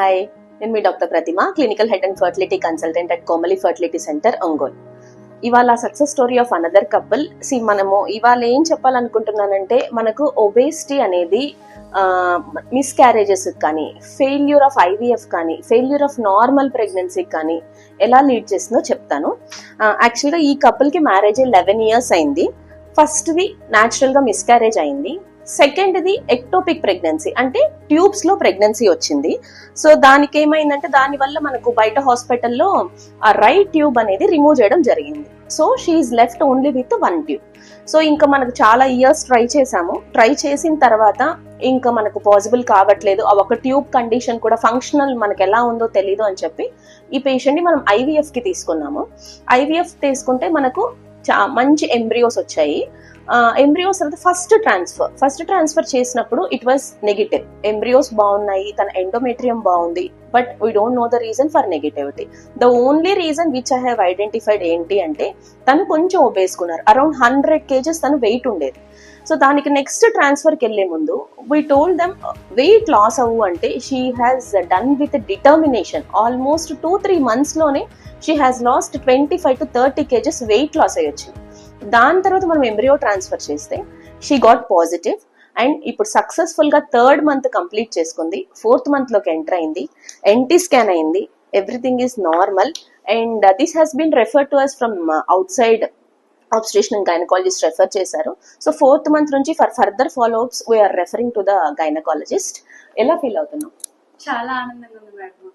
Hi, నేను మీ doctor Pratima, clinical head and fertility consultant at Komali fertility centre, Ongole. ఇవాళ success story of another couple. మనము ఇవాళ ఏం చెప్పాలనుకుంటున్నానంటే, మనకు ఒబేసిటీ అనేది మిస్క్యారేజెస్ కానీ, ఫెయిల్యూర్ ఆఫ్ ఐవీఎఫ్ కానీ, ఫెయిల్యూర్ ఆఫ్ నార్మల్ ప్రెగ్నెన్సీ కానీ ఎలా లీడ్ చేస్తుందో చెప్తాను. యాక్చువల్గా ఈ కపుల్కి మ్యారేజ్ 11 years అయింది. ఫస్ట్ది న్యాచురల్గా మిస్క్యారేజ్ అయింది. సెకండ్ది ఎక్టోపిక్ ప్రెగ్నెన్సీ, అంటే ట్యూబ్స్ లో ప్రెగ్నెన్సీ వచ్చింది. సో దానికి ఏమైందంటే, దానివల్ల మనకు బయట హాస్పిటల్లో ఆ రైట్ ట్యూబ్ అనేది రిమూవ్ చేయడం జరిగింది. So she is left only with 1 tube. So ఇంకా మనకు చాలా ఇయర్స్ ట్రై చేసాము. ట్రై చేసిన తర్వాత ఇంకా మనకు పాసిబుల్ కావట్లేదు, ఆ ఒక ట్యూబ్ కండిషన్ కూడా ఫంక్షనల్ మనకు ఎలా ఉందో తెలీదు అని చెప్పి ఈ పేషెంట్ ని మనం ఐవీఎఫ్ కి తీసుకున్నాము. ఐవీఎఫ్ తీసుకుంటే మనకు మంచి ఎంబ్రియోస్ వచ్చాయి. ఎంబ్రియోస్ తర్వాత ఫస్ట్ ట్రాన్స్ఫర్ చేసినప్పుడు ఇట్ వాస్ నెగిటివ్. ఎంబ్రియోస్ బాగున్నాయి, తన ఎండోమెట్రియం బాగుంది, but we don't know the reason for negativity. The only reason which I have identified ఏంటి అంటే, తను కొంచెం ఒబేసుకున్నారు. అరౌండ్ 100 kgs తను వెయిట్ ఉండేది. సో దానికి నెక్స్ట్ ట్రాన్స్ఫర్కి వెళ్లే ముందు we told them, weight loss అవ్వు అంటే she has done with determination. Almost 2-3 months లోనే she has lost 25 to 30 kgs wait loss అయ్యొచ్చు. దాని తర్వాత మనం ఎంబ్రియో ట్రాన్స్ఫర్ చేస్తే షీ గాట్ పాజిటివ్ అండ్ ఇప్పుడు సక్సెస్ఫుల్ గా 3rd month కంప్లీట్ చేసుకుంది. 4th month లోకి ఎంటర్ అయింది. ఎన్టీ స్కాన్ అయింది. Everything is normal and this has been refer to us from outside. Obstetrician and gynaecologist refer చేశారు. So 4th month నుంచి for further follow ups we are referring to the gynaecologist. ఎలా feel అవుతున్నాం? చాలా ఆనందంగా ఉంది madam.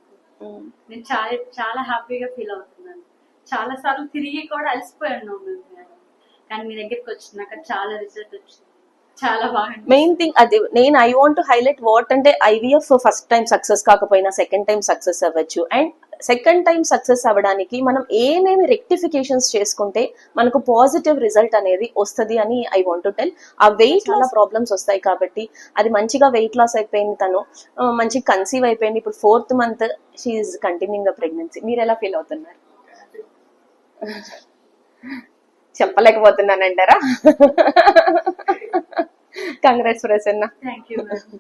నేను చాలా చాలా హ్యాపీగా ఫీల్ అవుతున్నాను. చాలా సార్లు తిరిగి కూడా అలసిపోయాను మేడం, కానీ మీ దగ్గరికి వచ్చినాక చాలా రిజల్ట్ వచ్చింది. చాలా బాగా మెయిన్ థింగ్ అది I want to highlight what అంటే, ఐవీఎఫ్ ఫస్ట్ టైం సక్సెస్ కాకపోయినా సెకండ్ టైం సక్సెస్ అవ్వచ్చు. అండ్ సెకండ్ టైం సక్సెస్ అవ్వడానికి మనం ఏమేమి రెక్టిఫికేషన్స్ చేసుకుంటే మనకు పాజిటివ్ రిజల్ట్ అనేది వస్తుంది అని ఐ వాంట్ టు టెల్. ఆ వెయిట్ చాలా ప్రాబ్లమ్స్ వస్తాయి కాబట్టి అది మంచిగా వెయిట్ లాస్ అయిపోయింది, తను మంచిగా కన్సీవ్ అయిపోయింది. ఇప్పుడు 4th month she is continuing the pregnancy. మీరు ఎలా ఫీల్ అవుతున్నారు? చెప్పలేకపోతున్నానంటారా? Congrats Prasanna. Thank you madam.